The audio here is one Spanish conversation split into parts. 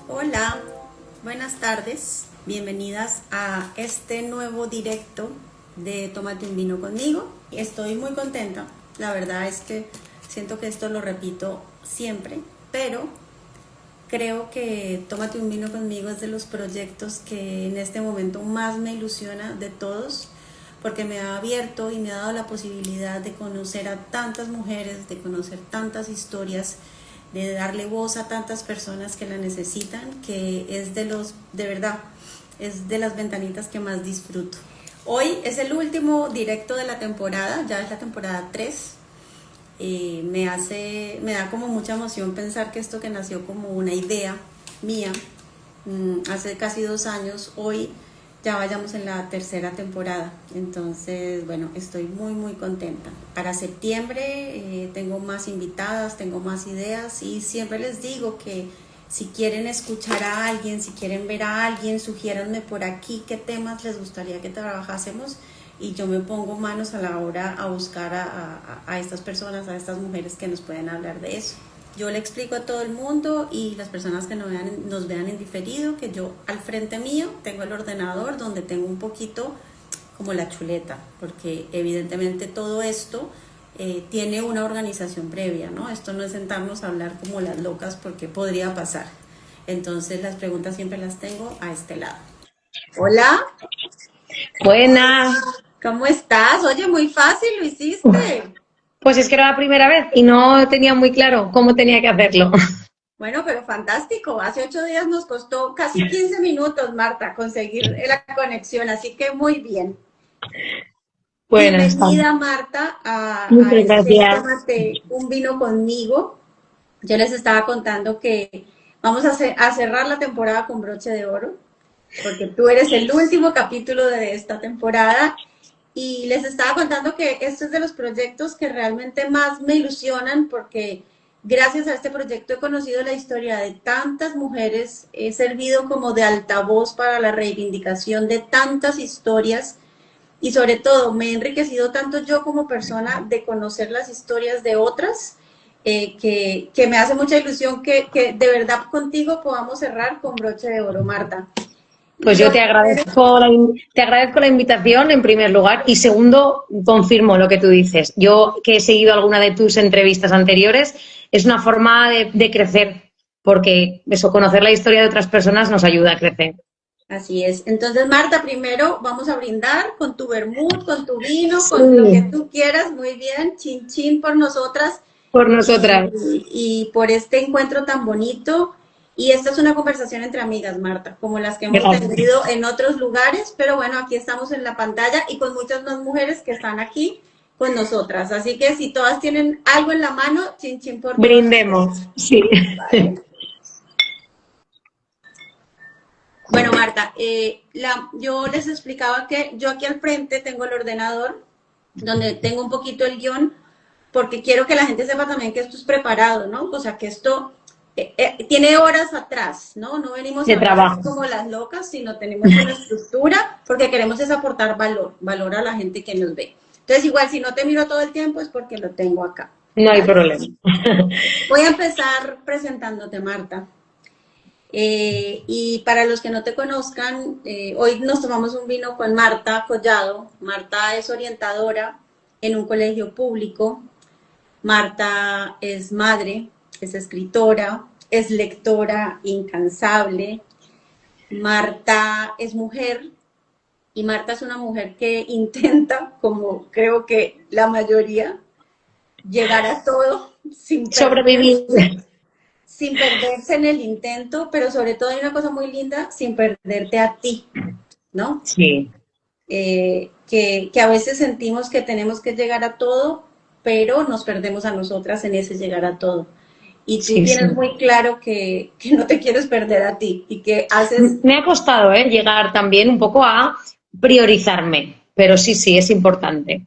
Hola, buenas tardes, bienvenidas a este nuevo directo de Tómate un vino conmigo. Estoy muy contenta, la verdad es que siento que esto lo repito siempre, pero creo que Tómate un vino conmigo es de los proyectos que en este momento más me ilusiona de todos, porque me ha abierto y me ha dado la posibilidad de conocer a tantas mujeres, de conocer tantas historias, de darle voz a tantas personas que la necesitan, que es de verdad, es de las ventanitas que más disfruto. Hoy es el último directo de la temporada, ya es la temporada 3. Me da como mucha emoción pensar que esto que nació como una idea mía hace casi 2 años, hoy ya vayamos en la 3ª temporada. Entonces, bueno, estoy muy contenta. Para septiembre tengo más invitadas, tengo más ideas y siempre les digo que si quieren escuchar a alguien, si quieren ver a alguien, sugiéranme por aquí qué temas les gustaría que trabajásemos y yo me pongo manos a la obra a buscar a estas personas, a estas mujeres que nos pueden hablar de eso. Yo le explico a todo el mundo y las personas que nos vean en diferido que yo al frente mío tengo el ordenador donde tengo un poquito como la chuleta, porque evidentemente todo esto tiene una organización previa, ¿no? Esto no es sentarnos a hablar como las locas porque podría pasar. Entonces las preguntas siempre las tengo a este lado. Hola. Buenas. ¿Cómo estás? Oye, muy fácil lo hiciste. Pues es que era la primera vez y no tenía muy claro cómo tenía que hacerlo. Bueno, pero fantástico. Hace 8 días nos costó casi 15 minutos, Marta, conseguir la conexión, así que muy bien. Bueno, está. Bienvenida, Marta, a Muchas este gracias. Tómate un vino conmigo. Yo les estaba contando que vamos a cerrar la temporada con broche de oro, porque tú eres el último capítulo de esta temporada. Y les estaba contando que esto es de los proyectos que realmente más me ilusionan porque gracias a este proyecto he conocido la historia de tantas mujeres, he servido como de altavoz para la reivindicación de tantas historias y sobre todo me he enriquecido tanto yo como persona de conocer las historias de otras, que me hace mucha ilusión que de verdad contigo podamos cerrar con broche de oro, Marta. Pues yo te agradezco te agradezco la invitación en primer lugar y segundo, confirmo lo que tú dices. Yo que he seguido alguna de tus entrevistas anteriores, es una forma de crecer, porque eso, conocer la historia de otras personas nos ayuda a crecer. Así es. Entonces, Marta, primero vamos a brindar con tu vermut, con tu vino, con lo que Sí, tú quieras. Muy bien, chin chin por nosotras por y, nosotras. y por este encuentro tan bonito. Y esta es una conversación entre amigas, Marta, como las que hemos Gracias. tenido en otros lugares, pero bueno, aquí estamos en la pantalla y con muchas más mujeres que están aquí con nosotras. Así que si todas tienen algo en la mano, chin chin por todas Brindemos. ustedes. Sí. ¿Vale? Bueno, Marta, yo les explicaba que yo aquí al frente tengo el ordenador, donde tengo un poquito el guión, porque quiero que la gente sepa también que esto es preparado, ¿no? O sea, que esto tiene horas atrás, ¿no? No venimos a De hablar así trabajo. como las locas, sino tenemos una estructura, porque queremos es aportar valor a la gente que nos ve. Entonces, igual, si no te miro todo el tiempo es porque lo tengo acá, No hay ¿vale? problema. Voy a empezar presentándote, Marta. Y para los que no te conozcan, hoy nos tomamos un vino con Marta Collado. Marta es orientadora en un colegio público. Marta es madre, es escritora, es lectora incansable. Marta es mujer y Marta es una mujer que intenta, como creo que la mayoría, llegar a todo sin Sobrevivir. perderse, sin perderse en el intento, pero sobre todo hay una cosa muy linda, sin perderte a ti, ¿no? Sí, Que a veces sentimos que tenemos que llegar a todo, pero nos perdemos a nosotras en ese llegar a todo. Y tú sí, tienes sí. muy claro que no te quieres perder a ti y que haces. Me ha costado, llegar también un poco a priorizarme, pero sí, sí, es importante.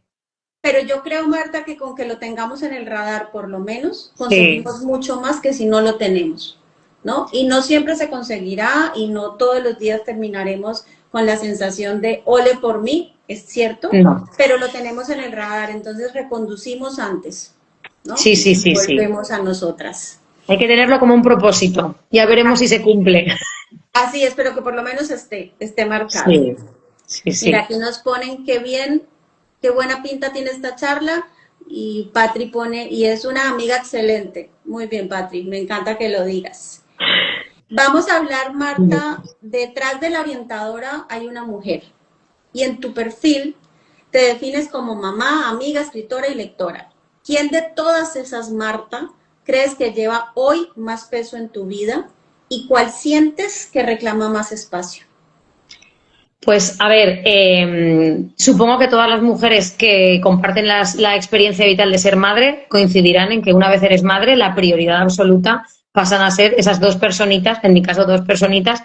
Pero yo creo, Marta, que con que lo tengamos en el radar, por lo menos, Sí, conseguimos mucho más que si no lo tenemos, ¿no? Y no siempre se conseguirá y no todos los días terminaremos con la sensación de ole por mí, es cierto, No. pero lo tenemos en el radar, entonces reconducimos antes, ¿no? Sí, sí, sí, sí. Volvemos a nosotras. Hay que tenerlo como un propósito. Ya veremos si se cumple. Así es, pero que por lo menos esté marcado. Sí, sí, sí. Mira, aquí nos ponen qué bien, qué buena pinta tiene esta charla. Y Patri pone, y es una amiga excelente. Muy bien, Patri, me encanta que lo digas. Vamos a hablar, Marta, detrás de la orientadora hay una mujer. Y en tu perfil te defines como mamá, amiga, escritora y lectora. ¿Quién de todas esas, Marta, crees que lleva hoy más peso en tu vida? ¿Y cuál sientes que reclama más espacio? Pues a ver, supongo que todas las mujeres que comparten la experiencia vital de ser madre coincidirán en que una vez eres madre, la prioridad absoluta pasan a ser esas dos personitas, en mi caso dos personitas,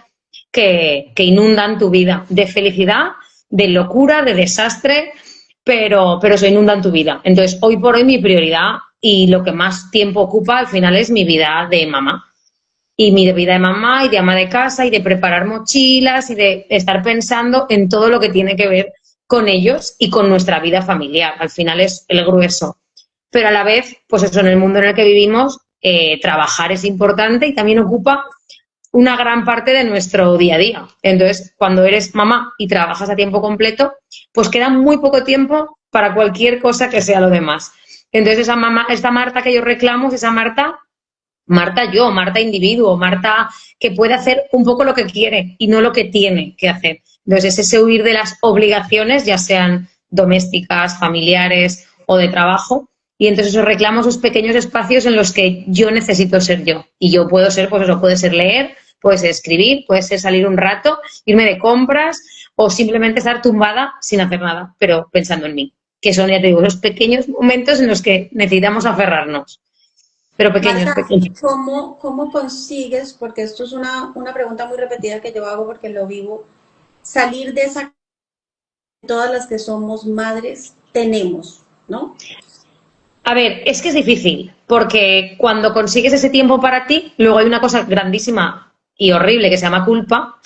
que inundan tu vida de felicidad, de locura, de desastre, pero se inundan tu vida. Entonces, hoy por hoy mi prioridad y lo que más tiempo ocupa al final es mi vida de mamá. Y mi vida de mamá y de ama de casa y de preparar mochilas y de estar pensando en todo lo que tiene que ver con ellos y con nuestra vida familiar. Al final es el grueso. Pero a la vez, pues eso, en el mundo en el que vivimos, trabajar es importante y también ocupa una gran parte de nuestro día a día. Entonces, cuando eres mamá y trabajas a tiempo completo, pues queda muy poco tiempo para cualquier cosa que sea lo demás. Entonces, esta Marta que yo reclamo es esa Marta yo, Marta individuo, Marta que puede hacer un poco lo que quiere y no lo que tiene que hacer. Entonces, es ese huir de las obligaciones, ya sean domésticas, familiares o de trabajo, y entonces eso reclamo esos pequeños espacios en los que yo necesito ser yo. Y yo puedo ser, pues eso, puede ser leer, puede ser escribir, puede ser salir un rato, irme de compras o simplemente estar tumbada sin hacer nada, pero pensando en mí. Que son, ya te digo, esos pequeños momentos en los que necesitamos aferrarnos. Pero pequeños, Marta, pequeños. ¿cómo consigues, porque esto es una pregunta muy repetida que yo hago porque lo vivo, salir de esa todas las que somos madres tenemos, ¿no? A ver, es que es difícil, porque cuando consigues ese tiempo para ti, luego hay una cosa grandísima y horrible que se llama culpa,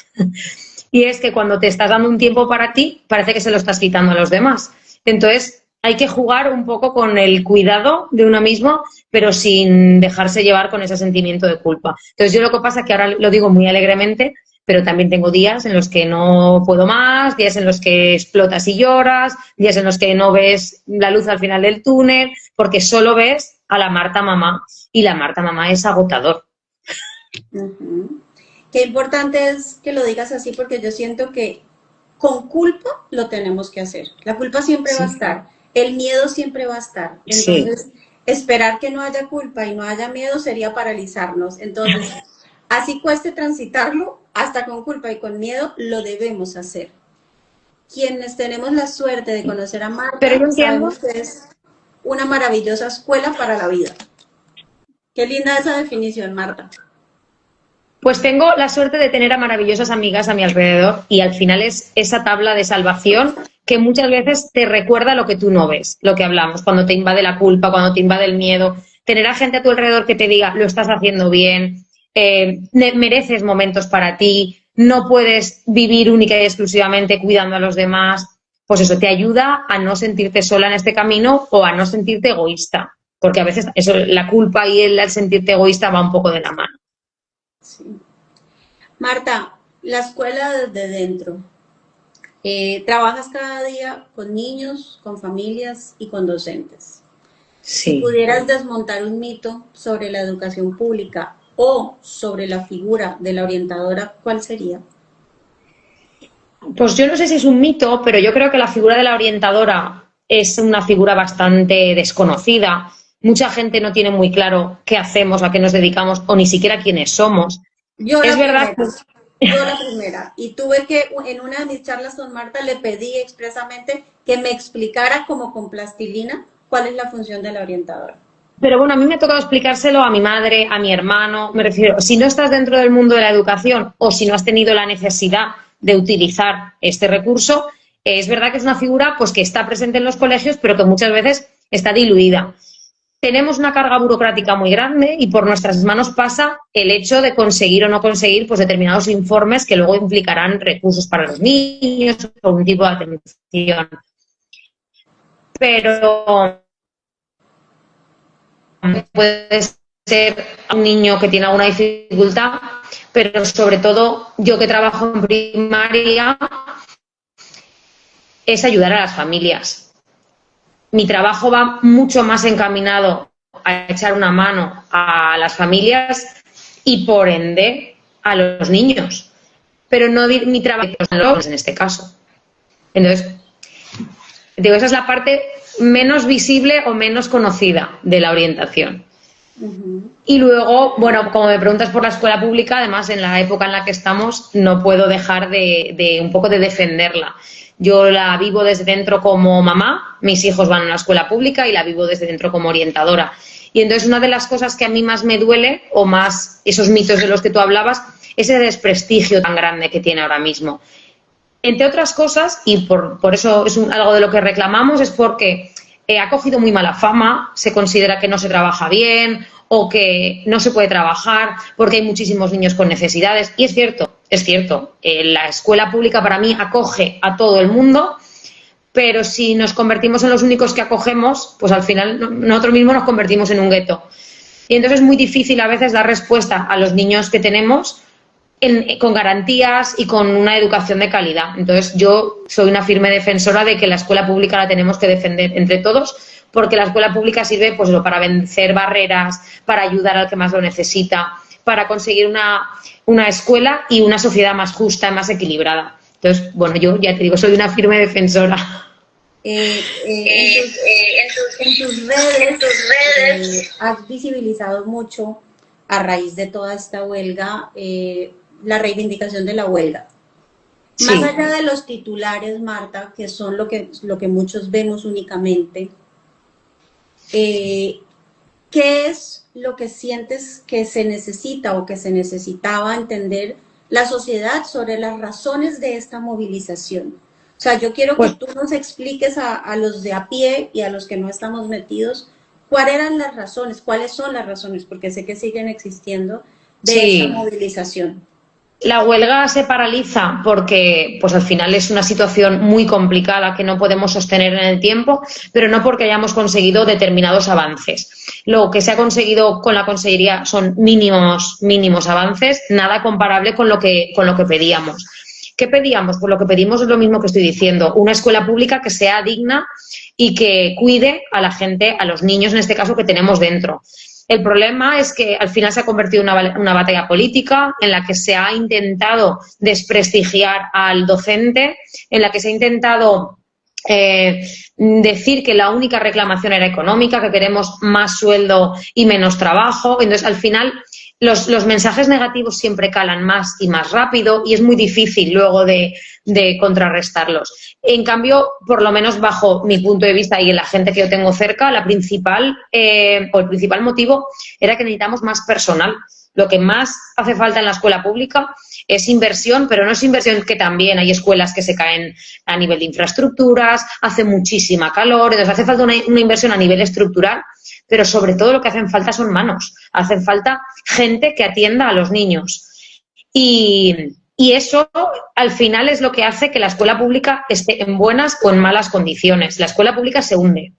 y es que cuando te estás dando un tiempo para ti, parece que se lo estás quitando a los demás. Entonces, hay que jugar un poco con el cuidado de uno mismo, pero sin dejarse llevar con ese sentimiento de culpa. Entonces, yo lo que pasa es que ahora lo digo muy alegremente, pero también tengo días en los que no puedo más, días en los que explotas y lloras, días en los que no ves la luz al final del túnel, porque solo ves a la Marta mamá, y la Marta mamá es agotador. Qué importante es que lo digas así, porque yo siento que con culpa lo tenemos que hacer. La culpa siempre va a estar, el miedo siempre va a estar. Entonces, esperar que no haya culpa y no haya miedo sería paralizarnos. Entonces, así cueste transitarlo, hasta con culpa y con miedo, lo debemos hacer. Quienes tenemos la suerte de conocer a Marta, sabemos que es una maravillosa escuela para la vida. Qué linda esa definición, Marta. Pues tengo la suerte de tener a maravillosas amigas a mi alrededor y al final es esa tabla de salvación que muchas veces te recuerda lo que tú no ves, lo que hablamos, cuando te invade la culpa, cuando te invade el miedo. Tener a gente a tu alrededor que te diga, lo estás haciendo bien, mereces momentos para ti, no puedes vivir única y exclusivamente cuidando a los demás, pues eso te ayuda a no sentirte sola en este camino o a no sentirte egoísta, porque a veces eso, la culpa y el sentirte egoísta va un poco de la mano. Sí. Marta, la escuela desde dentro. Trabajas cada día con niños, con familias y con docentes. Sí. Si pudieras desmontar un mito sobre la educación pública o sobre la figura de la orientadora, ¿cuál sería? Pues yo no sé si es un mito, pero yo creo que la figura de la orientadora es una figura bastante desconocida. Mucha gente no tiene muy claro qué hacemos, a qué nos dedicamos o ni siquiera quiénes somos. Yo la primera. Y tuve que, en una de mis charlas con Marta, le pedí expresamente que me explicara como con plastilina cuál es la función de la orientadora. Pero bueno, a mí me ha tocado explicárselo a mi madre, a mi hermano. Me refiero, si no estás dentro del mundo de la educación o si no has tenido la necesidad de utilizar este recurso, es verdad que es una figura pues que está presente en los colegios, pero que muchas veces está diluida. tenemos una carga burocrática muy grande y por nuestras manos pasa el hecho de conseguir o no conseguir pues determinados informes que luego implicarán recursos para los niños o algún tipo de atención. Pero puede ser un niño que tiene alguna dificultad, pero sobre todo yo que trabajo en primaria es ayudar a las familias. Mi trabajo va mucho más encaminado a echar una mano a las familias y, por ende, a los niños. Pero no mi trabajo en este caso. Entonces, digo, esa es la parte menos visible o menos conocida de la orientación. Y luego, bueno, como me preguntas por la escuela pública, además en la época en la que estamos no puedo dejar de un poco de defenderla. Yo la vivo desde dentro como mamá, mis hijos van a una escuela pública y la vivo desde dentro como orientadora. Y entonces una de las cosas que a mí más me duele, o más esos mitos de los que tú hablabas, es ese desprestigio tan grande que tiene ahora mismo. Entre otras cosas, y por eso es algo de lo que reclamamos, es porque ha cogido muy mala fama, se considera que no se trabaja bien o que no se puede trabajar porque hay muchísimos niños con necesidades. Y es cierto, la escuela pública para mí acoge a todo el mundo, pero si nos convertimos en los únicos que acogemos, pues al final nosotros mismos nos convertimos en un gueto. Y entonces es muy difícil a veces dar respuesta a los niños que tenemos con garantías y con una educación de calidad. Entonces yo soy una firme defensora de que la escuela pública la tenemos que defender entre todos, porque la escuela pública sirve pues para vencer barreras, para ayudar al que más lo necesita, para conseguir una escuela y una sociedad más justa y más equilibrada. Entonces, bueno, yo ya te digo, soy una firme defensora. En tus redes has visibilizado mucho, a raíz de toda esta huelga, la reivindicación de la huelga. Sí. Más allá de los titulares, Marta, que son lo que muchos vemos únicamente, ¿qué es lo que sientes que se necesita o que se necesitaba entender la sociedad sobre las razones de esta movilización? O sea, yo quiero que tú nos expliques a los de a pie y a los que no estamos metidos, ¿cuáles eran las razones? ¿Cuáles son las razones? Porque sé que siguen existiendo de esta movilización. La huelga se paraliza porque pues al final es una situación muy complicada que no podemos sostener en el tiempo, pero no porque hayamos conseguido determinados avances. Lo que se ha conseguido con la Consellería son mínimos avances, nada comparable con lo que pedíamos. ¿Qué pedíamos? Pues lo que pedimos es lo mismo que estoy diciendo, una escuela pública que sea digna y que cuide a la gente, a los niños en este caso que tenemos dentro. El problema es que al final se ha convertido en una batalla política en la que se ha intentado desprestigiar al docente, en la que se ha intentado decir que la única reclamación era económica, que queremos más sueldo y menos trabajo. Entonces, al final, los mensajes negativos siempre calan más y más rápido y es muy difícil luego de contrarrestarlos. En cambio, por lo menos bajo mi punto de vista y en la gente que yo tengo cerca, el principal motivo era que necesitamos más personal. Lo que más hace falta en la escuela pública es inversión, pero no es inversión que también hay escuelas que se caen a nivel de infraestructuras, hace muchísima calor, entonces hace falta una inversión a nivel estructural, pero sobre todo lo que hacen falta son manos, hacen falta gente que atienda a los niños. Y eso al final es lo que hace que la escuela pública esté en buenas o en malas condiciones. La escuela pública se hunde.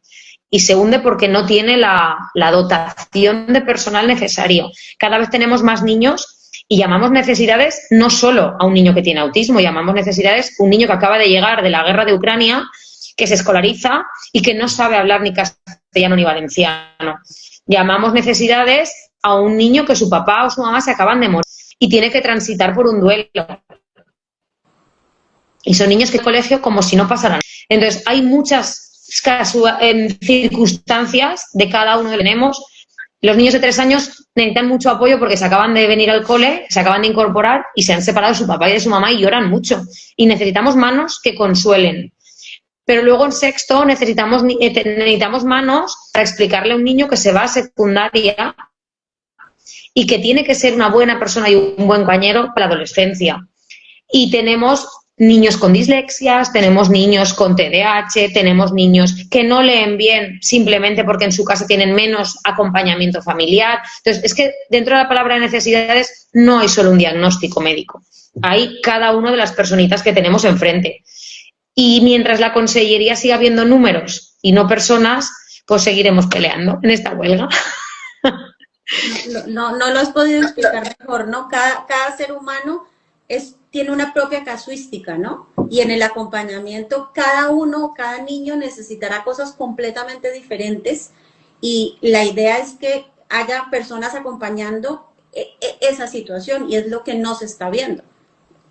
Y se hunde porque no tiene la dotación de personal necesario. Cada vez tenemos más niños y llamamos necesidades no solo a un niño que tiene autismo, llamamos necesidades a un niño que acaba de llegar de la guerra de Ucrania, que se escolariza y que no sabe hablar ni castellano ni valenciano. Llamamos necesidades a un niño que su papá o su mamá se acaban de morir y tiene que transitar por un duelo. Y son niños que en el colegio como si no pasaran. Entonces, hay muchas en circunstancias de cada uno que tenemos. Los niños de 3 años necesitan mucho apoyo porque se acaban de venir al cole, se acaban de incorporar y se han separado de su papá y de su mamá y lloran mucho. Y necesitamos manos que consuelen. Pero luego en sexto necesitamos manos para explicarle a un niño que se va a secundaria y que tiene que ser una buena persona y un buen compañero para la adolescencia. Y tenemos niños con dislexias, tenemos niños con TDAH, tenemos niños que no leen bien simplemente porque en su casa tienen menos acompañamiento familiar. Entonces, es que dentro de la palabra necesidades no hay solo un diagnóstico médico. Hay cada una de las personitas que tenemos enfrente. Y mientras la consellería siga viendo números y no personas, pues seguiremos peleando en esta huelga. No lo has podido explicar mejor, ¿no? Cada ser humano tiene una propia casuística, ¿no? Y en el acompañamiento, cada niño necesitará cosas completamente diferentes y la idea es que haya personas acompañando esa situación y es lo que no se está viendo.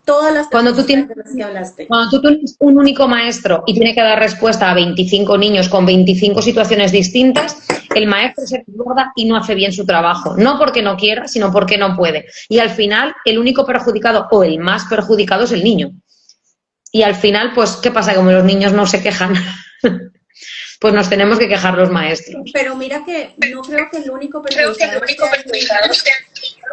Todas las cuando tú tienes un único maestro y tiene que dar respuesta a 25 niños con 25 situaciones distintas, el maestro se desborda y no hace bien su trabajo. No porque no quiera, sino porque no puede. Y al final, el único perjudicado o el más perjudicado es el niño. Y al final, pues, ¿qué pasa? Como los niños no se quejan, pues nos tenemos que quejar los maestros. Pero mira que no creo que el único perjudicado sea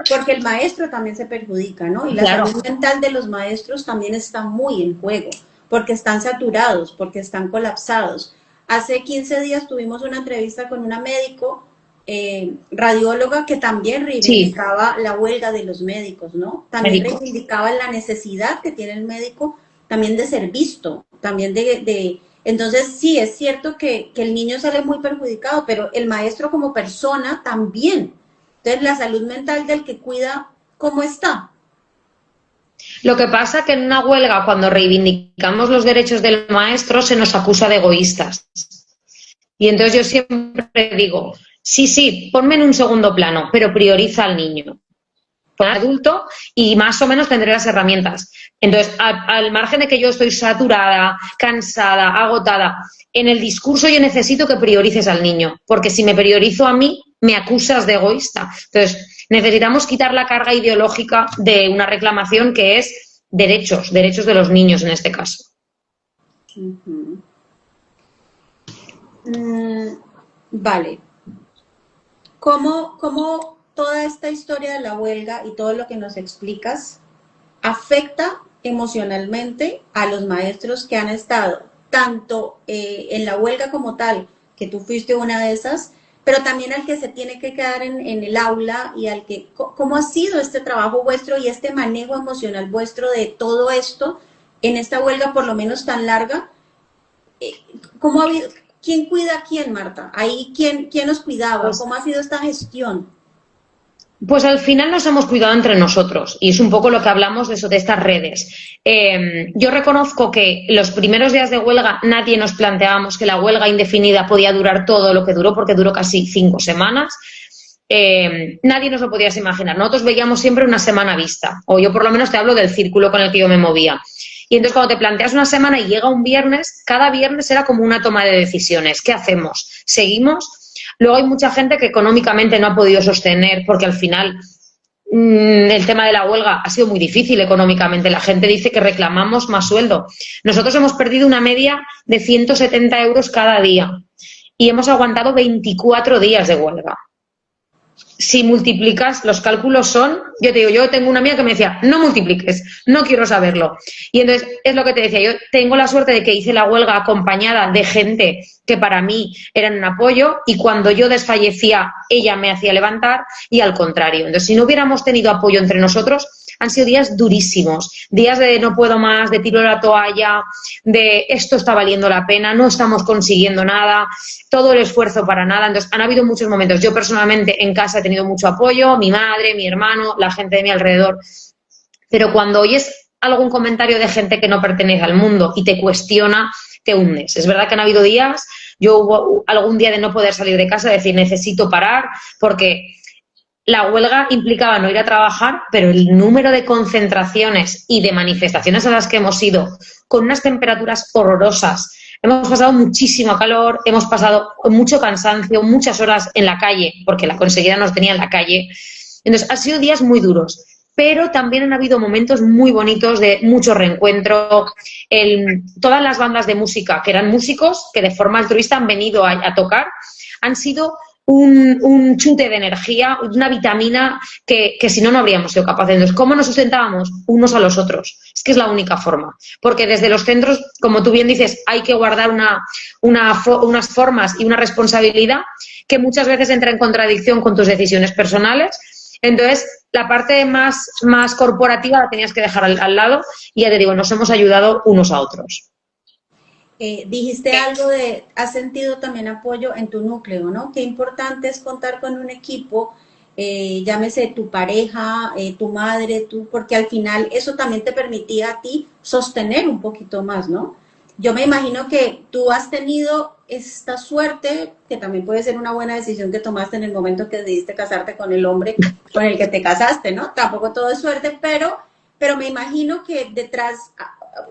porque el maestro también se perjudica, ¿no? Y la salud mental de los maestros también está muy en juego, porque están saturados, porque están colapsados. Hace 15 días tuvimos una entrevista con una médico, radióloga, que también reivindicaba la huelga de los médicos, ¿no? También reivindicaba la necesidad que tiene el médico también de ser visto, también Entonces, sí, es cierto que el niño sale muy perjudicado, pero el maestro como persona también. Entonces, la salud mental del que cuida, ¿cómo está? Lo que pasa que en una huelga, cuando reivindicamos los derechos del maestro, se nos acusa de egoístas. Y entonces yo siempre digo, sí, ponme en un segundo plano, pero prioriza al niño. Pon al adulto y más o menos tendré las herramientas. Entonces, al margen de que yo estoy saturada, cansada, agotada, en el discurso yo necesito que priorices al niño, porque si me priorizo a mí, me acusas de egoísta. Entonces, necesitamos quitar la carga ideológica de una reclamación que es derechos de los niños en este caso. Vale. ¿Cómo toda esta historia de la huelga y todo lo que nos explicas afecta emocionalmente a los maestros que han estado tanto en la huelga como tal, que tú fuiste una de esas, pero también al que se tiene que quedar en el aula y al que... ¿Cómo ha sido este trabajo vuestro y este manejo emocional vuestro de todo esto en esta huelga por lo menos tan larga? ¿Cómo ha habido, quién cuida a quién, Marta? Ahí, ¿quién nos cuidaba? ¿Cómo ha sido esta gestión? Pues al final nos hemos cuidado entre nosotros y es un poco lo que hablamos de eso, de estas redes. Yo reconozco que los primeros días de huelga nadie nos planteábamos que la huelga indefinida podía durar todo lo que duró, porque duró casi 5 semanas. Nadie nos lo podía imaginar. Nosotros veíamos siempre una semana vista, o yo por lo menos te hablo del círculo con el que yo me movía. Y entonces cuando te planteas una semana y llega un viernes, cada viernes era como una toma de decisiones. ¿Qué hacemos? ¿Seguimos? Luego hay mucha gente que económicamente no ha podido sostener, porque al final el tema de la huelga ha sido muy difícil económicamente. La gente dice que reclamamos más sueldo. Nosotros hemos perdido una media de 170 euros cada día y hemos aguantado 24 días de huelga. Si multiplicas, los cálculos son, yo te digo, yo tengo una amiga que me decía, no multipliques, no quiero saberlo. Y entonces, es lo que te decía, yo tengo la suerte de que hice la huelga acompañada de gente que para mí eran un apoyo y cuando yo desfallecía, ella me hacía levantar y al contrario. Entonces, si no hubiéramos tenido apoyo entre nosotros, han sido días durísimos, días de no puedo más, de tiro la toalla, de esto está valiendo la pena, no estamos consiguiendo nada, todo el esfuerzo para nada. Entonces, han habido muchos momentos. Yo personalmente en casa he tenido mucho apoyo, mi madre, mi hermano, la gente de mi alrededor. Pero cuando oyes algún comentario de gente que no pertenece al mundo y te cuestiona, te hundes. Es verdad que han habido días, yo hubo algún día de no poder salir de casa, decir necesito parar porque... La huelga implicaba no ir a trabajar, pero el número de concentraciones y de manifestaciones a las que hemos ido, con unas temperaturas horrorosas, hemos pasado muchísimo calor, hemos pasado mucho cansancio, muchas horas en la calle, porque la conseguida nos tenía en la calle. Entonces, han sido días muy duros, pero también han habido momentos muy bonitos de mucho reencuentro. Todas las bandas de música, que eran músicos que de forma altruista han venido a tocar, han sido un chute de energía, una vitamina que si no, no habríamos sido capaces. Entonces, ¿cómo nos sustentábamos? Unos a los otros. Es que es la única forma. Porque desde los centros, como tú bien dices, hay que guardar unas formas y una responsabilidad que muchas veces entra en contradicción con tus decisiones personales. Entonces, la parte más corporativa la tenías que dejar al lado y ya te digo, nos hemos ayudado unos a otros. Dijiste algo de, has sentido también apoyo en tu núcleo, ¿no? Qué importante es contar con un equipo, llámese tu pareja, tu madre, tú, porque al final eso también te permitía a ti sostener un poquito más, ¿no? Yo me imagino que tú has tenido esta suerte, que también puede ser una buena decisión que tomaste en el momento que decidiste casarte con el hombre con el que te casaste, ¿no? Tampoco todo es suerte, pero me imagino que detrás,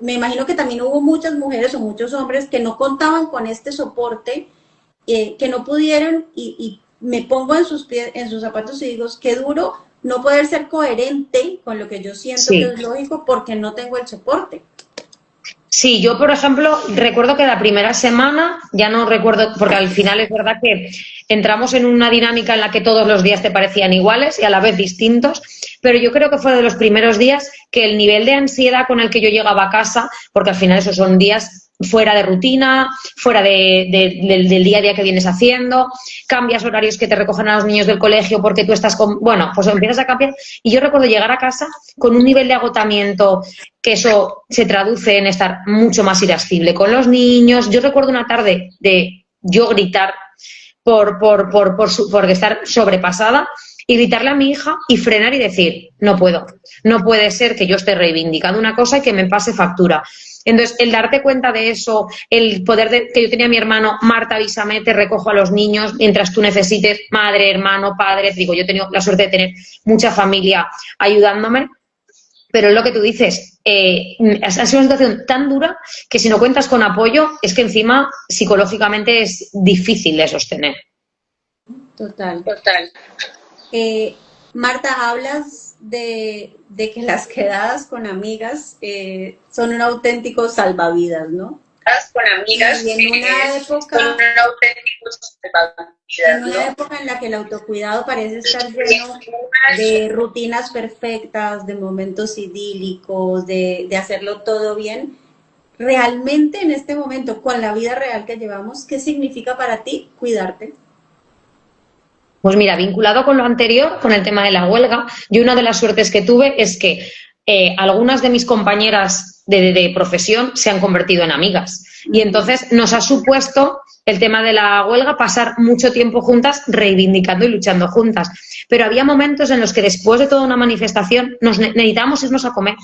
me imagino que también hubo muchas mujeres o muchos hombres que no contaban con este soporte, que no pudieron, y me pongo en sus pies, en sus zapatos y digo, qué duro no poder ser coherente con lo que yo siento que es lógico porque no tengo el soporte. Sí, yo, por ejemplo, recuerdo que la primera semana, ya no recuerdo, porque al final es verdad que entramos en una dinámica en la que todos los días te parecían iguales y a la vez distintos, pero yo creo que fue de los primeros días que el nivel de ansiedad con el que yo llegaba a casa, porque al final esos son días fuera de rutina, fuera del día a día que vienes haciendo, cambias horarios que te recogen a los niños del colegio porque tú estás con... Bueno, pues empiezas a cambiar. Y yo recuerdo llegar a casa con un nivel de agotamiento que eso se traduce en estar mucho más irascible con los niños. Yo recuerdo una tarde de yo gritar por estar sobrepasada y gritarle a mi hija y frenar y decir, no puedo, no puede ser que yo esté reivindicando una cosa y que me pase factura. Entonces, el darte cuenta de eso, el poder que yo tenía a mi hermano, Marta, avísame, te recojo a los niños mientras tú necesites, madre, hermano, padre, digo, yo he tenido la suerte de tener mucha familia ayudándome, pero es lo que tú dices, ha sido una situación tan dura que si no cuentas con apoyo, es que encima psicológicamente es difícil de sostener. Total. Marta, hablas de que las quedadas con amigas son un auténtico salvavidas, ¿no? Con amigas y en una época, son un auténtico salvavidas, en una época en la que el autocuidado parece estar lleno de rutinas perfectas, de momentos idílicos, de hacerlo todo bien. Realmente en este momento, con la vida real que llevamos, ¿qué significa para ti cuidarte? Pues mira, vinculado con lo anterior, con el tema de la huelga, yo una de las suertes que tuve es que algunas de mis compañeras de profesión se han convertido en amigas. Y entonces nos ha supuesto el tema de la huelga pasar mucho tiempo juntas, reivindicando y luchando juntas. Pero había momentos en los que después de toda una manifestación necesitábamos irnos a comer.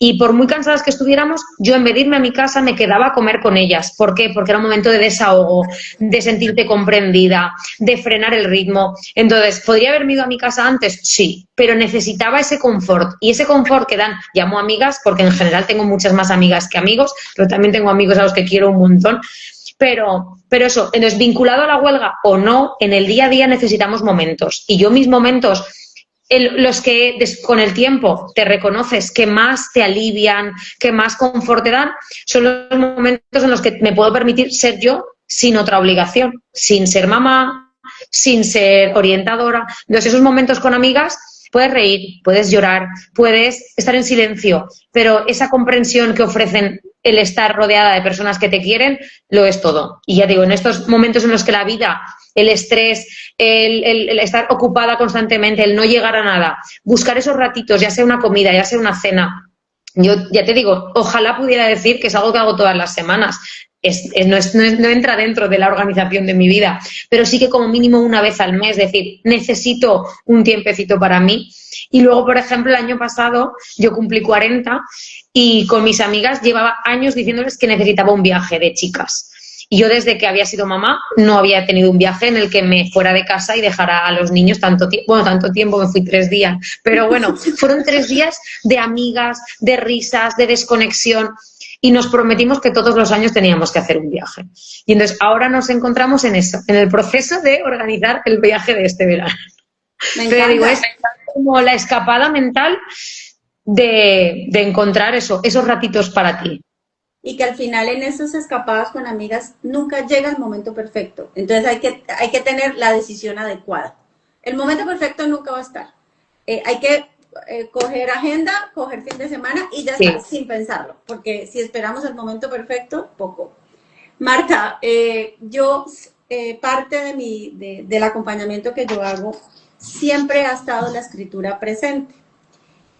Y por muy cansadas que estuviéramos, yo en vez de irme a mi casa me quedaba a comer con ellas. ¿Por qué? Porque era un momento de desahogo, de sentirte comprendida, de frenar el ritmo. Entonces, ¿podría haberme ido a mi casa antes? Sí, pero necesitaba ese confort. Y ese confort que dan, llamo amigas, porque en general tengo muchas más amigas que amigos, pero también tengo amigos a los que quiero un montón. Pero eso, entonces, vinculado a la huelga o no, en el día a día necesitamos momentos. Y yo mis momentos... los que con el tiempo te reconoces que más te alivian, que más confort te dan, son los momentos en los que me puedo permitir ser yo sin otra obligación, sin ser mamá, sin ser orientadora. Entonces, esos momentos con amigas, puedes reír, puedes llorar, puedes estar en silencio, pero esa comprensión que ofrecen el estar rodeada de personas que te quieren, lo es todo. Y ya digo, en estos momentos en los que la vida... el estrés, el estar ocupada constantemente, el no llegar a nada, buscar esos ratitos, ya sea una comida, ya sea una cena. Yo ya te digo, ojalá pudiera decir que es algo que hago todas las semanas. No entra dentro de la organización de mi vida, pero sí que como mínimo una vez al mes, decir, necesito un tiempecito para mí. Y luego, por ejemplo, el año pasado yo cumplí 40 y con mis amigas llevaba años diciéndoles que necesitaba un viaje de chicas. Y yo desde que había sido mamá no había tenido un viaje en el que me fuera de casa y dejara a los niños tanto tiempo, me fui 3 días, pero bueno, fueron 3 días de amigas, de risas, de desconexión y nos prometimos que todos los años teníamos que hacer un viaje. Y entonces ahora nos encontramos en eso, en el proceso de organizar el viaje de este verano. Pero digo, es como la escapada mental de encontrar esos ratitos para ti. y que al final en esas escapadas con amigas nunca llega el momento perfecto. Entonces hay que tener la decisión adecuada. El momento perfecto nunca va a estar. Hay que coger agenda, coger fin de semana y ya está, sin pensarlo, porque si esperamos el momento perfecto, poco. Marta, yo parte del acompañamiento que yo hago siempre ha estado la escritura presente.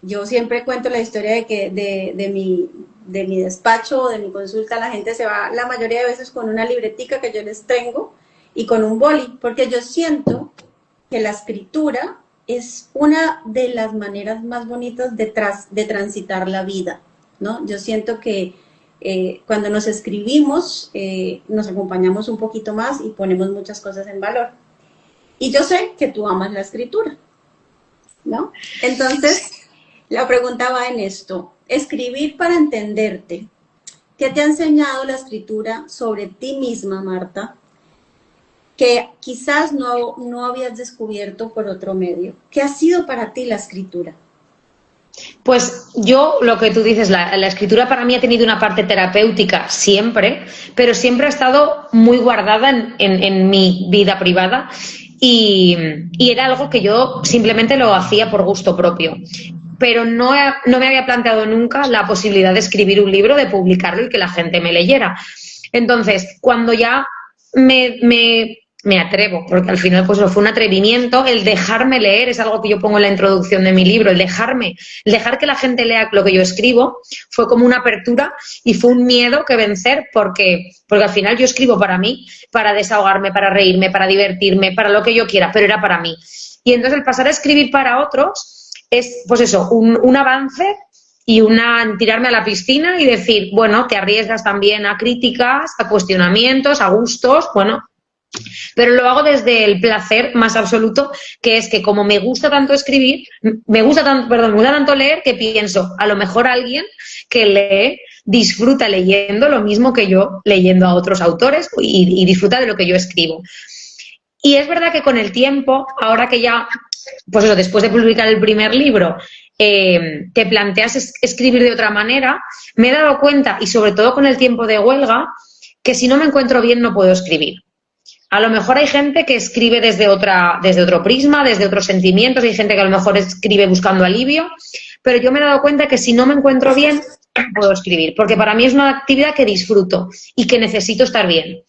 Yo siempre cuento la historia de que de mi despacho o de mi consulta la gente se va la mayoría de veces con una libretica que yo les tengo y con un boli, porque yo siento que la escritura es una de las maneras más bonitas de transitar la vida, ¿no? Yo siento que cuando nos escribimos nos acompañamos un poquito más y ponemos muchas cosas en valor. Y yo sé que tú amas la escritura, ¿no? Entonces, la pregunta va en esto: escribir para entenderte. ¿Qué te ha enseñado la escritura sobre ti misma, Marta, que quizás no habías descubierto por otro medio? ¿Qué ha sido para ti la escritura? Pues yo, lo que tú dices, la escritura para mí ha tenido una parte terapéutica siempre, pero siempre ha estado muy guardada en mi vida privada y era algo que yo simplemente lo hacía por gusto propio. Pero no me había planteado nunca la posibilidad de escribir un libro, de publicarlo y que la gente me leyera. Entonces, cuando ya me atrevo, porque al final pues fue un atrevimiento, el dejarme leer, es algo que yo pongo en la introducción de mi libro, el dejar que la gente lea lo que yo escribo, fue como una apertura y fue un miedo que vencer, porque al final yo escribo para mí, para desahogarme, para reírme, para divertirme, para lo que yo quiera, pero era para mí. Y entonces el pasar a escribir para otros es, pues eso, un avance y tirarme a la piscina y decir, bueno, te arriesgas también a críticas, a cuestionamientos, a gustos, bueno, pero lo hago desde el placer más absoluto, que es que como me gusta tanto escribir, me gusta tanto leer, que pienso, a lo mejor alguien que lee disfruta leyendo lo mismo que yo leyendo a otros autores y disfruta de lo que yo escribo. Y es verdad que con el tiempo, ahora que ya, pues eso, después de publicar el primer libro, te planteas escribir de otra manera, me he dado cuenta, y sobre todo con el tiempo de huelga, que si no me encuentro bien no puedo escribir. A lo mejor hay gente que escribe desde otro prisma, desde otros sentimientos, hay gente que a lo mejor escribe buscando alivio, pero yo me he dado cuenta que si no me encuentro bien, no puedo escribir, porque para mí es una actividad que disfruto y que necesito estar bien.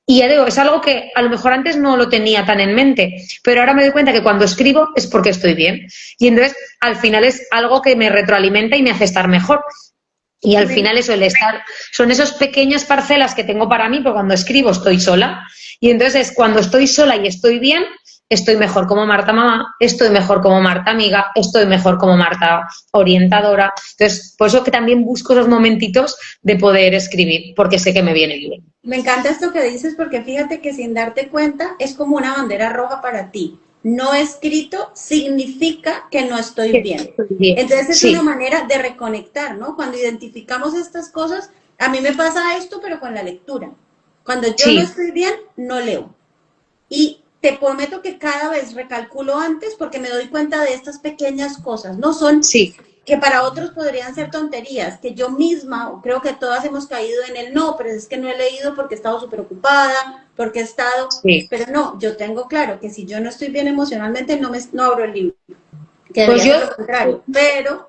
Y ya digo, es algo que a lo mejor antes no lo tenía tan en mente, pero ahora me doy cuenta que cuando escribo es porque estoy bien. Y entonces, al final es algo que me retroalimenta y me hace estar mejor. Y al final eso, son esas pequeñas parcelas que tengo para mí, porque cuando escribo estoy sola. Y entonces cuando estoy sola y estoy bien, estoy mejor como Marta mamá, estoy mejor como Marta amiga, estoy mejor como Marta orientadora. Entonces, por eso que también busco esos momentitos de poder escribir, porque sé que me viene bien. Me encanta esto que dices, porque fíjate que sin darte cuenta es como una bandera roja para ti. No escrito significa que no estoy bien. Entonces es una manera de reconectar, ¿no? Cuando identificamos estas cosas, a mí me pasa esto, pero con la lectura. Cuando yo no estoy bien, no leo. Y te prometo que cada vez recalculo antes porque me doy cuenta de estas pequeñas cosas. No son que para otros podrían ser tonterías, que yo misma, o creo que todas hemos caído en el no, pero es que no he leído porque he estado súper ocupada, porque he estado... Pero no, yo tengo claro que si yo no estoy bien emocionalmente, no abro el libro. Que pues yo... Lo contrario, pero...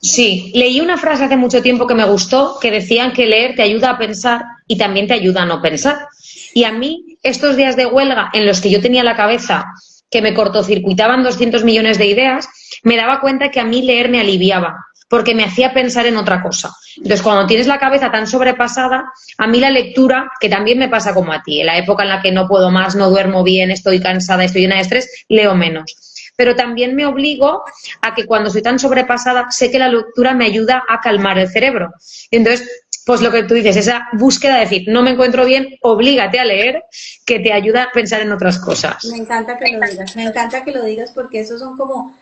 Sí, leí una frase hace mucho tiempo que me gustó, que decían que leer te ayuda a pensar y también te ayuda a no pensar. Y a mí, estos días de huelga en los que yo tenía la cabeza que me cortocircuitaban 200 millones de ideas, me daba cuenta que a mí leer me aliviaba, porque me hacía pensar en otra cosa. Entonces, cuando tienes la cabeza tan sobrepasada, a mí la lectura, que también me pasa como a ti, en la época en la que no puedo más, no duermo bien, estoy cansada, estoy llena de estrés, leo menos. Pero también me obligo a que cuando estoy tan sobrepasada, sé que la lectura me ayuda a calmar el cerebro. Y entonces, pues lo que tú dices, esa búsqueda de decir, no me encuentro bien, oblígate a leer, que te ayuda a pensar en otras cosas. Me encanta que lo digas porque esos son como...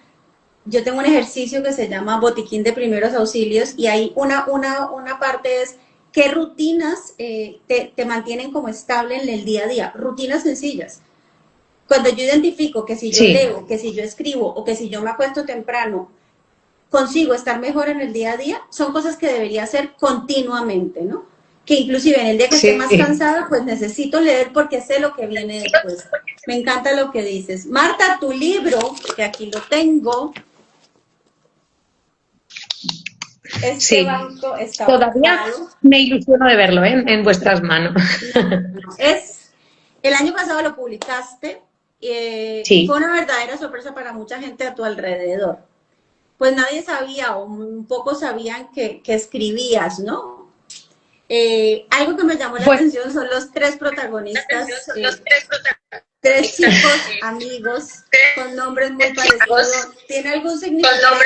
Yo tengo un ejercicio que se llama Botiquín de Primeros Auxilios y ahí una parte es qué rutinas te mantienen como estable en el día a día. Rutinas sencillas. Cuando yo identifico que si yo leo, que si yo escribo o que si yo me acuesto temprano, consigo estar mejor en el día a día, son cosas que debería hacer continuamente, ¿no? Que inclusive en el día que esté más cansada, pues necesito leer porque sé lo que viene después. Me encanta lo que dices. Marta, tu libro, que aquí lo tengo. Este banco está todavía ocupado. Me ilusiono de verlo en vuestras manos. No. El año pasado lo publicaste y fue una verdadera sorpresa para mucha gente a tu alrededor. Pues nadie sabía o un poco sabían que escribías, ¿no? Algo que me llamó la atención son los tres protagonistas. Tres chicos amigos con nombres muy parecidos. ¿Tiene algún significado?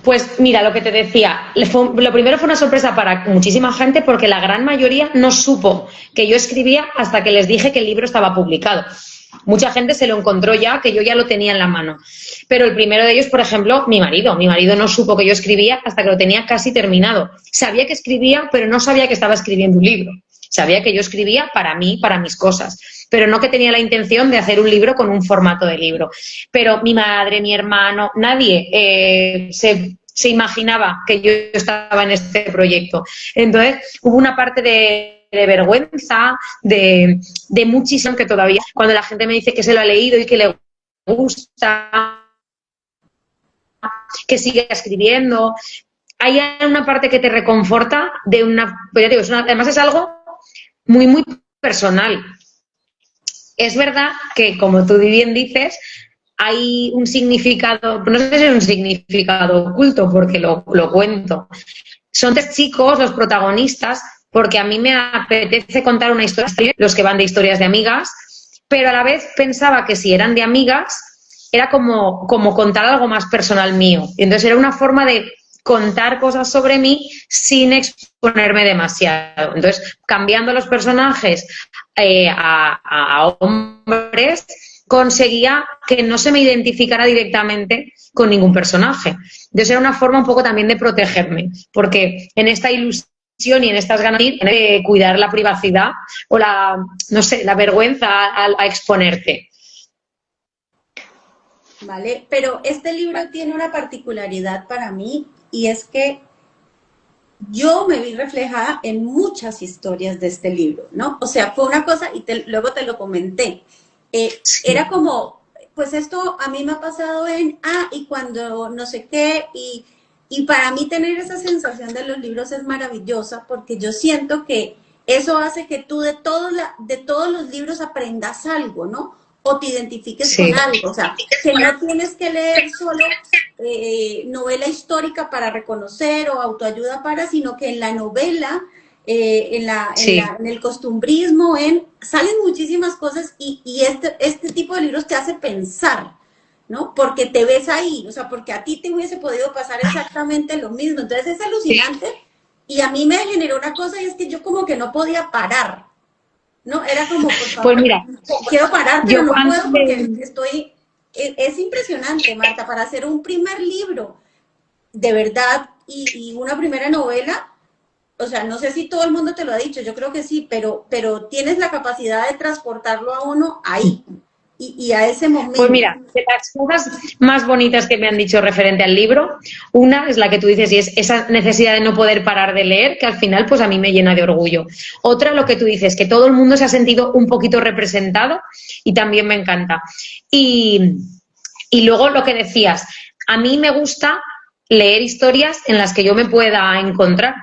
Pues mira, lo que te decía, lo primero fue una sorpresa para muchísima gente porque la gran mayoría no supo que yo escribía hasta que les dije que el libro estaba publicado. Mucha gente se lo encontró ya, que yo ya lo tenía en la mano. Pero el primero de ellos, por ejemplo, mi marido. Mi marido no supo que yo escribía hasta que lo tenía casi terminado. Sabía que escribía, pero no sabía que estaba escribiendo un libro. Sabía que yo escribía para mí, para mis cosas, pero no que tenía la intención de hacer un libro con un formato de libro. Pero mi madre, mi hermano, nadie se imaginaba que yo estaba en este proyecto. Entonces, hubo una parte de vergüenza, de muchísimo, que todavía, cuando la gente me dice que se lo ha leído y que le gusta, que sigue escribiendo, hay una parte que te reconforta de una... Pues ya digo, además es algo muy, muy personal. Es verdad que, como tú bien dices, hay un significado, no sé si es un significado oculto, porque lo cuento. Son tres chicos los protagonistas, porque a mí me apetece contar una historia, los que van de historias de amigas, pero a la vez pensaba que si eran de amigas, era como contar algo más personal mío. Y entonces era una forma de contar cosas sobre mí sin exponerme demasiado. Entonces, cambiando los personajes a hombres, conseguía que no se me identificara directamente con ningún personaje. Entonces, era una forma un poco también de protegerme, porque en esta ilusión y en estas ganas de cuidar la privacidad o no sé, la vergüenza a exponerte. Vale, pero este libro tiene una particularidad para mí y es que yo me vi reflejada en muchas historias de este libro, ¿no? O sea, fue una cosa y luego te lo comenté. Era como, pues esto a mí me ha pasado y cuando no sé qué, y para mí tener esa sensación de los libros es maravillosa porque yo siento que eso hace que tú de todos los libros aprendas algo, ¿no? O te identifiques con algo, o sea, que no tienes que leer solo novela histórica para reconocer o autoayuda sino que en la novela, en el costumbrismo, salen muchísimas cosas y este tipo de libros te hace pensar, ¿no? Porque te ves ahí, o sea, porque a ti te hubiese podido pasar exactamente lo mismo, entonces es alucinante y a mí me generó una cosa y es que yo como que no podía parar. No, era como, por favor, pues mira, quiero parar, pero no puedo porque es impresionante, Marta, para hacer un primer libro, de verdad, y una primera novela, o sea, no sé si todo el mundo te lo ha dicho, yo creo que sí, pero tienes la capacidad de transportarlo a uno ahí, y a ese momento. Pues mira, de las cosas más bonitas que me han dicho referente al libro, una es la que tú dices y es esa necesidad de no poder parar de leer, que al final pues a mí me llena de orgullo. Otra, lo que tú dices, que todo el mundo se ha sentido un poquito representado y también me encanta. Y luego lo que decías, a mí me gusta leer historias en las que yo me pueda encontrar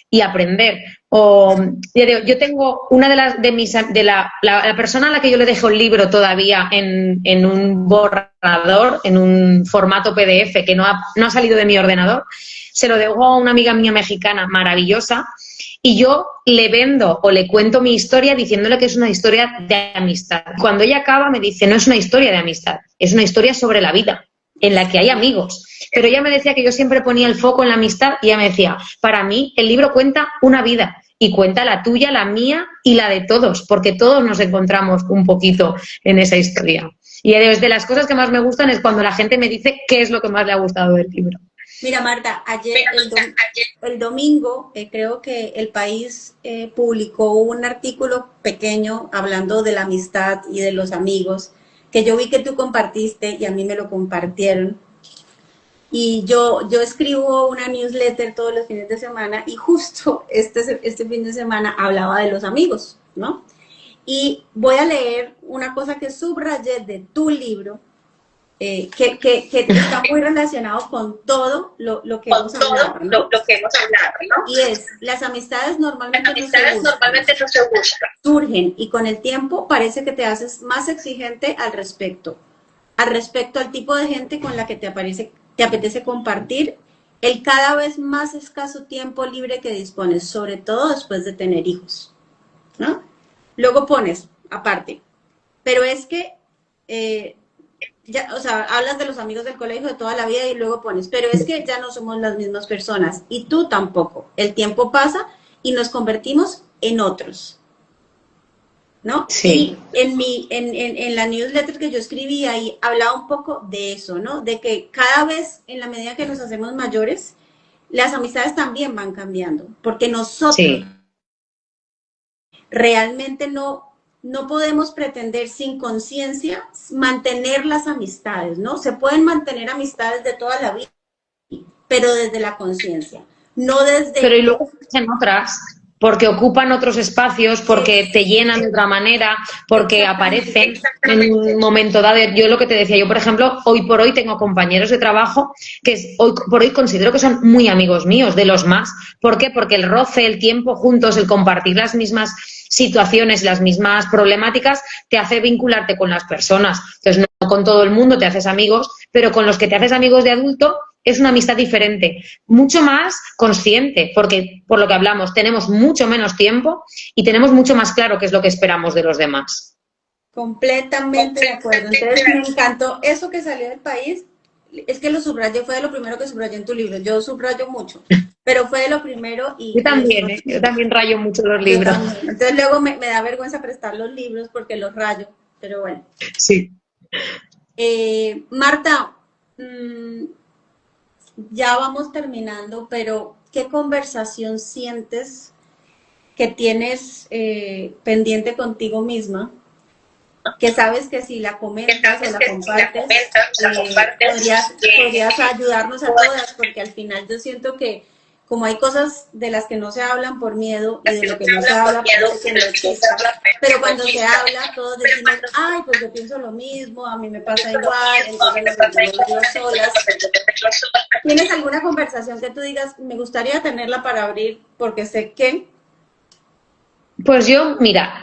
y aprender. O yo tengo una la persona a la que yo le dejo el libro todavía en un borrador, en un formato PDF que no ha salido de mi ordenador, se lo dejo a una amiga mía mexicana maravillosa y yo le vendo o le cuento mi historia diciéndole que es una historia de amistad. Cuando ella acaba me dice, no es una historia de amistad, es una historia sobre la vida, en la que hay amigos. Pero ella me decía que yo siempre ponía el foco en la amistad y ella me decía, para mí el libro cuenta una vida y cuenta la tuya, la mía y la de todos, porque todos nos encontramos un poquito en esa historia. Y de las cosas que más me gustan es cuando la gente me dice qué es lo que más le ha gustado del libro. Mira, Marta, el domingo creo que El País publicó un artículo pequeño hablando de la amistad y de los amigos, que yo vi que tú compartiste y a mí me lo compartieron. Y yo escribo una newsletter todos los fines de semana y justo este fin de semana hablaba de los amigos, ¿no? Y voy a leer una cosa que subrayé de tu libro, que está muy relacionado con todo lo que hemos hablado, ¿no? Lo que hemos hablado, ¿no? Y es, las amistades normalmente no se buscan. Surgen y con el tiempo parece que te haces más exigente al respecto al tipo de gente con la que te apetece compartir el cada vez más escaso tiempo libre que dispones, sobre todo después de tener hijos, ¿no? Luego pones, aparte, pero es que, o sea, hablas de los amigos del colegio de toda la vida y luego pones, pero es que ya no somos las mismas personas y tú tampoco. El tiempo pasa y nos convertimos en otros, ¿no? Sí. Y en la newsletter que yo escribí ahí hablaba un poco de eso, ¿no? De que cada vez, en la medida que nos hacemos mayores, las amistades también van cambiando, porque nosotros realmente no podemos pretender sin conciencia mantener las amistades, ¿no? Se pueden mantener amistades de toda la vida, pero desde la conciencia, no desde... Pero y luego en otras, porque ocupan otros espacios, porque te llenan de otra manera, porque aparecen en un momento dado. Yo lo que te decía, yo por ejemplo, hoy por hoy tengo compañeros de trabajo que hoy por hoy considero que son muy amigos míos, de los más. ¿Por qué? Porque el roce, el tiempo juntos, el compartir las mismas situaciones, las mismas problemáticas, te hace vincularte con las personas. Entonces, no con todo el mundo te haces amigos, pero con los que te haces amigos de adulto es una amistad diferente, mucho más consciente, porque por lo que hablamos, tenemos mucho menos tiempo y tenemos mucho más claro qué es lo que esperamos de los demás. Completamente de acuerdo. Entonces, me encantó eso que salió del país. Es que lo subrayé, fue de lo primero que subrayé en tu libro. Yo subrayo mucho, pero fue de lo primero. Y yo también, yo también rayo mucho los libros. Entonces luego me da vergüenza prestar los libros porque los rayo, pero bueno. Sí. Marta, ya vamos terminando, pero ¿qué conversación sientes que tienes pendiente contigo misma? Que sabes que si la comentas o la compartes, podrías ayudarnos a todas, porque al final yo siento que como hay cosas de las que no se hablan por miedo y de lo que no se habla porque no existe, pero cuando se habla todos decimos, ay, pues yo pienso lo mismo, a mí me pasa igual, entonces nos sentimos solas. ¿Tienes alguna conversación que tú digas, me gustaría tenerla para abrir porque sé que? Pues yo, mira,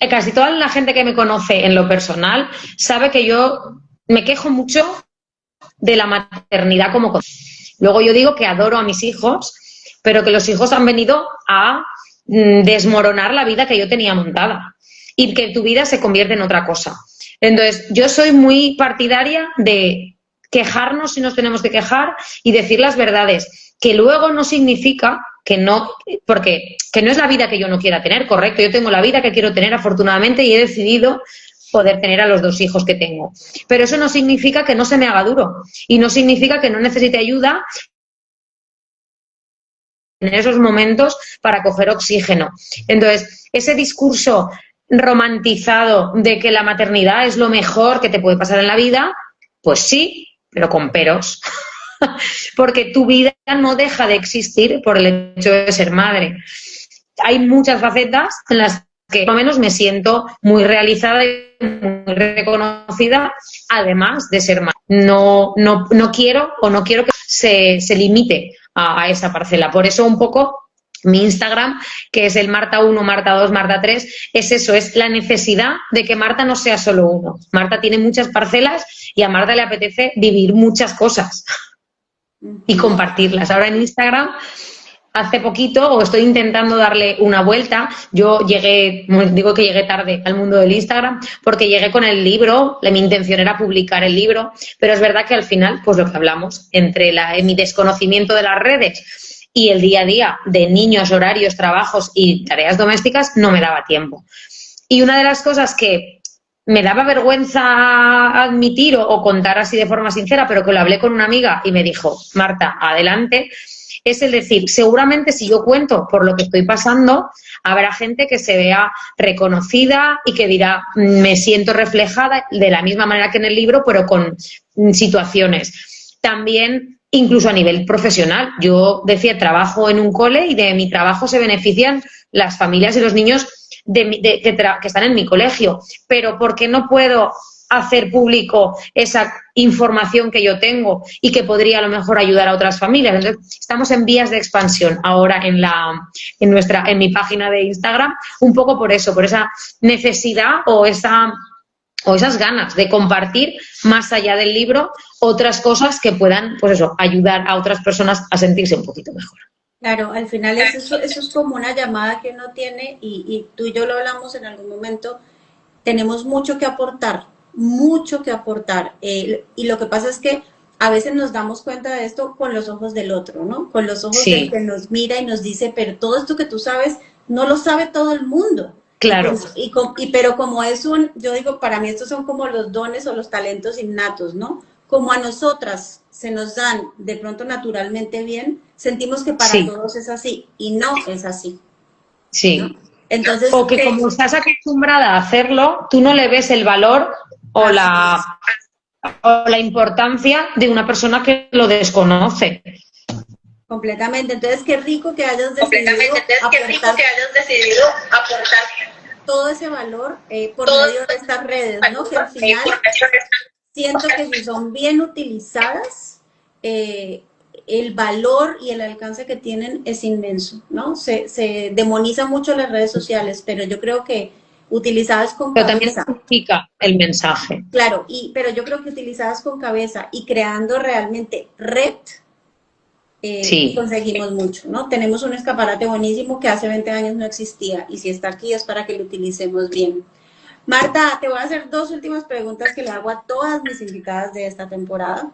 casi toda la gente que me conoce en lo personal sabe que yo me quejo mucho de la maternidad como concepto. Luego yo digo que adoro a mis hijos, pero que los hijos han venido a desmoronar la vida que yo tenía montada y que tu vida se convierte en otra cosa. Entonces, yo soy muy partidaria de quejarnos si nos tenemos que quejar y decir las verdades, que luego no significa que no, porque que no es la vida que yo no quiera tener, correcto, yo tengo la vida que quiero tener afortunadamente y he decidido poder tener a los 2 hijos que tengo. Pero eso no significa que no se me haga duro y no significa que no necesite ayuda en esos momentos para coger oxígeno. Entonces, ese discurso romantizado de que la maternidad es lo mejor que te puede pasar en la vida, pues sí, pero con peros. Porque tu vida no deja de existir por el hecho de ser madre. Hay muchas facetas en las que por lo menos me siento muy realizada y muy reconocida, además de ser madre. No quiero que se limite a esa parcela. Por eso un poco mi Instagram, que es el Marta 1, Marta 2, Marta 3, es eso, es la necesidad de que Marta no sea solo uno. Marta tiene muchas parcelas y a Marta le apetece vivir muchas cosas y compartirlas. Ahora en Instagram, hace poquito, o estoy intentando darle una vuelta, yo digo que llegué tarde al mundo del Instagram, porque llegué con el libro, mi intención era publicar el libro, pero es verdad que al final, pues lo que hablamos, entre mi desconocimiento de las redes y el día a día de niños, horarios, trabajos y tareas domésticas, no me daba tiempo. Y una de las cosas que me daba vergüenza admitir o contar así de forma sincera, pero que lo hablé con una amiga y me dijo, Marta, adelante, es el decir, seguramente si yo cuento por lo que estoy pasando, habrá gente que se vea reconocida y que dirá, me siento reflejada de la misma manera que en el libro, pero con situaciones. también incluso a nivel profesional. Yo decía, trabajo en un cole y de mi trabajo se benefician las familias y los niños que están en mi colegio. Pero ¿por qué no puedo hacer público esa información que yo tengo y que podría a lo mejor ayudar a otras familias? Entonces, estamos en vías de expansión ahora en mi página de Instagram, un poco por eso, por esa necesidad o esas ganas de compartir más allá del libro otras cosas que puedan, pues eso, ayudar a otras personas a sentirse un poquito mejor. Claro, al final eso es como una llamada que uno tiene y tú y yo lo hablamos en algún momento, tenemos mucho que aportar, y lo que pasa es que a veces nos damos cuenta de esto con los ojos del otro, ¿no? Con los ojos del que nos mira y nos dice, pero todo esto que tú sabes no lo sabe todo el mundo. Claro. Pero como yo digo, para mí estos son como los dones o los talentos innatos, ¿no? Como a nosotras se nos dan de pronto naturalmente bien, sentimos que para todos es así, y no es así. Sí. ¿No? Entonces, o que como estás acostumbrada a hacerlo, tú no le ves el valor o la importancia de una persona que lo desconoce. Completamente. Entonces, qué rico que hayas decidido aportar todo ese valor por medio de estas redes, ¿no? Que al final siento que si son bien utilizadas, el valor y el alcance que tienen es inmenso, ¿no? Se demoniza mucho las redes sociales, pero yo creo que utilizadas con cabeza. Pero también significa el mensaje. Claro, pero yo creo que utilizadas con cabeza y creando realmente red, conseguimos mucho, ¿no? Tenemos un escaparate buenísimo que hace 20 años no existía y si está aquí es para que lo utilicemos bien. Marta, te voy a hacer 2 últimas preguntas que le hago a todas mis invitadas de esta temporada.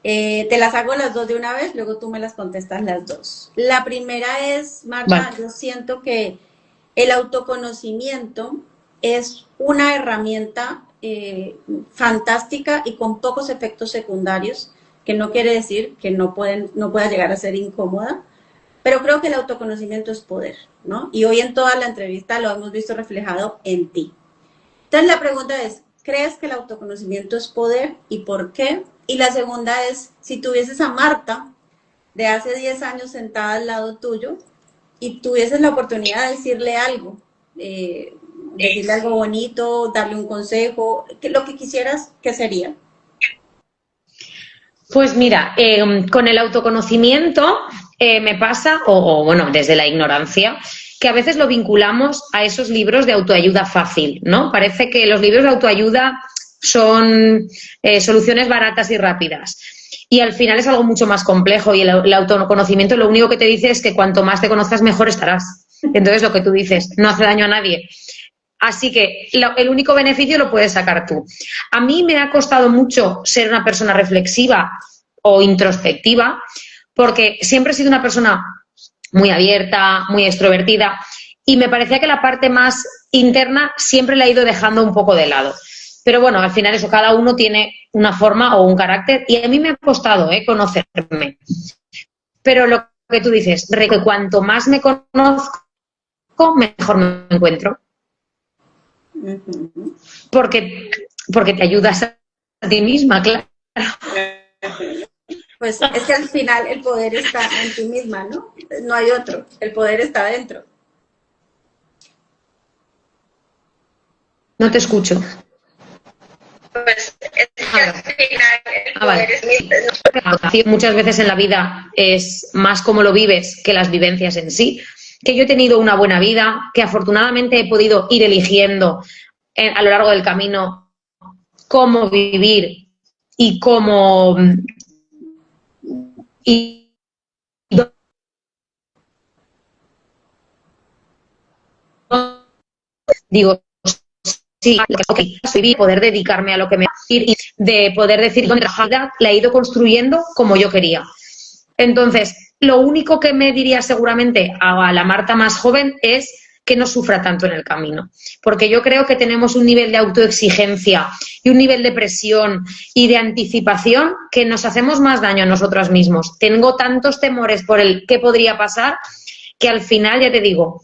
Te las hago las 2 de una vez, luego tú me las contestas las 2. La primera es, Marta, yo siento que el autoconocimiento es una herramienta fantástica y con pocos efectos secundarios, que no quiere decir que no pueda llegar a ser incómoda, pero creo que el autoconocimiento es poder, ¿no? Y hoy en toda la entrevista lo hemos visto reflejado en ti. Entonces la pregunta es, ¿crees que el autoconocimiento es poder y por qué? Y la segunda es, si tuvieses a Marta de hace 10 años sentada al lado tuyo y tuvieses la oportunidad de decirle algo, decirle algo bonito, darle un consejo, lo que quisieras, ¿qué sería? Pues mira, con el autoconocimiento me pasa, bueno, desde la ignorancia, que a veces lo vinculamos a esos libros de autoayuda fácil, ¿no? Parece que los libros de autoayuda son soluciones baratas y rápidas. Y al final es algo mucho más complejo y el autoconocimiento lo único que te dice es que cuanto más te conozcas, mejor estarás. Entonces, lo que tú dices, no hace daño a nadie. Así que el único beneficio lo puedes sacar tú. A mí me ha costado mucho ser una persona reflexiva o introspectiva porque siempre he sido una persona muy abierta, muy extrovertida y me parecía que la parte más interna siempre la he ido dejando un poco de lado. Pero bueno, al final eso, cada uno tiene una forma o un carácter y a mí me ha costado conocerme. Pero lo que tú dices, que cuanto más me conozco, mejor me encuentro. Porque te ayudas a ti misma, claro. Pues es que al final el poder está en ti misma, ¿no? No hay otro, el poder está dentro. No te escucho. Pues es que al final el poder es muchas veces en la vida es más cómo lo vives que las vivencias en sí. Que yo he tenido una buena vida, que afortunadamente he podido ir eligiendo a lo largo del camino cómo vivir y cómo... digo, sí, vivir, poder dedicarme a lo que me y de poder decir con tranquilidad la he ido construyendo como yo quería. Entonces, lo único que me diría seguramente a la Marta más joven es que no sufra tanto en el camino, porque yo creo que tenemos un nivel de autoexigencia y un nivel de presión y de anticipación que nos hacemos más daño a nosotros mismos. Tengo tantos temores por el qué podría pasar que al final, ya te digo,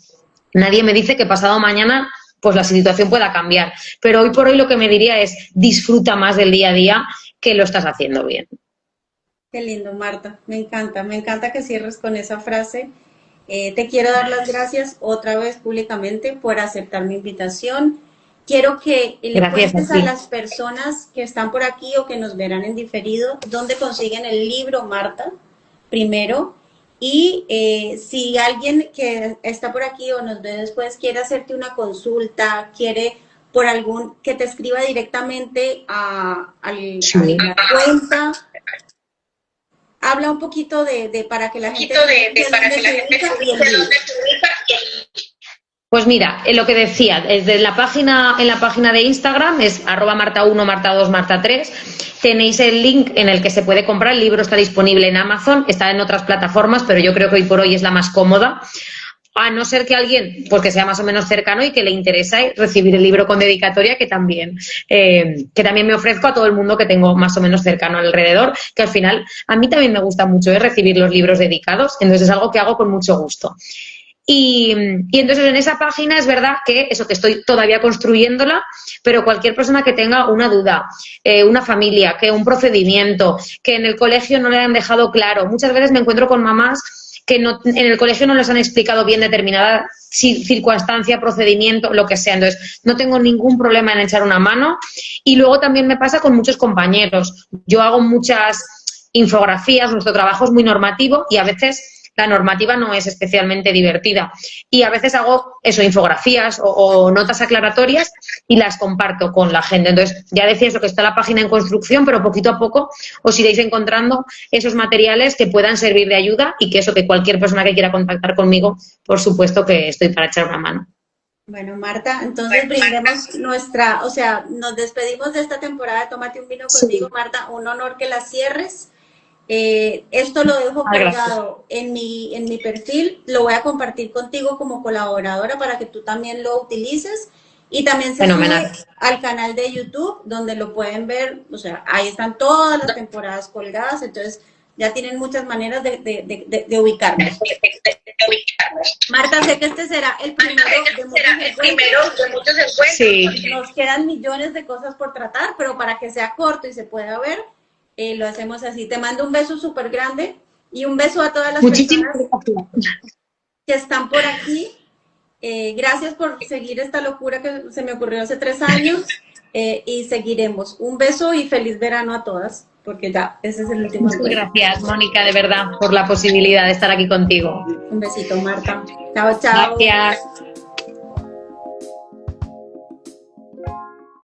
nadie me dice que pasado mañana pues la situación pueda cambiar, pero hoy por hoy lo que me diría es disfruta más del día a día que lo estás haciendo bien. Qué lindo, Marta. Me encanta que cierres con esa frase. Te quiero dar las gracias otra vez públicamente por aceptar mi invitación. Quiero que le cuentes a las personas que están por aquí o que nos verán en diferido dónde consiguen el libro, Marta, primero. Y si alguien que está por aquí o nos ve después quiere hacerte una consulta, quiere por que te escriba directamente a la cuenta. Habla un poquito para que la gente Pues mira, lo que decía, desde en la página de Instagram es @marta1, marta2, marta3. Tenéis el link en el que se puede comprar. El libro está disponible en Amazon, está en otras plataformas, pero yo creo que hoy por hoy es la más cómoda. A no ser que alguien, pues que sea más o menos cercano y que le interese recibir el libro con dedicatoria, que también me ofrezco a todo el mundo que tengo más o menos cercano alrededor, que al final a mí también me gusta mucho recibir los libros dedicados, entonces es algo que hago con mucho gusto. Y entonces en esa página es verdad que eso, que estoy todavía construyéndola, pero cualquier persona que tenga una duda, una familia, que un procedimiento, que en el colegio no le han dejado claro. Muchas veces me encuentro con mamás que en el colegio no les han explicado bien determinada circunstancia, procedimiento, lo que sea. Entonces, no tengo ningún problema en echar una mano. Y luego también me pasa con muchos compañeros. Yo hago muchas infografías, nuestro trabajo es muy normativo y a veces la normativa no es especialmente divertida. Y a veces hago eso, infografías o notas aclaratorias y las comparto con la gente. Entonces, ya decía eso, que está la página en construcción, pero poquito a poco os iréis encontrando esos materiales que puedan servir de ayuda y que cualquier persona que quiera contactar conmigo, por supuesto que estoy para echar una mano. Bueno, Marta, entonces brindemos nos despedimos de esta temporada de Tómate un Vino conmigo, sí. Marta, un honor que la cierres. Esto lo dejo colgado en mi perfil, lo voy a compartir contigo como colaboradora para que tú también lo utilices y también se sube al canal de YouTube donde lo pueden ver, o sea, ahí están todas las temporadas colgadas, entonces ya tienen muchas maneras de ubicarnos. Marta, sé que este será el primero de muchos encuentros. Sí. Nos quedan millones de cosas por tratar, pero para que sea corto y se pueda ver, lo hacemos así. Te mando un beso súper grande y un beso a todas las personas que están por aquí. Gracias por seguir esta locura que se me ocurrió hace 3 años y seguiremos. Un beso y feliz verano a todas, porque ya, ese es el último. Muchas gracias, Mónica, de verdad, por la posibilidad de estar aquí contigo. Un besito, Marta. Chao, chao. Gracias.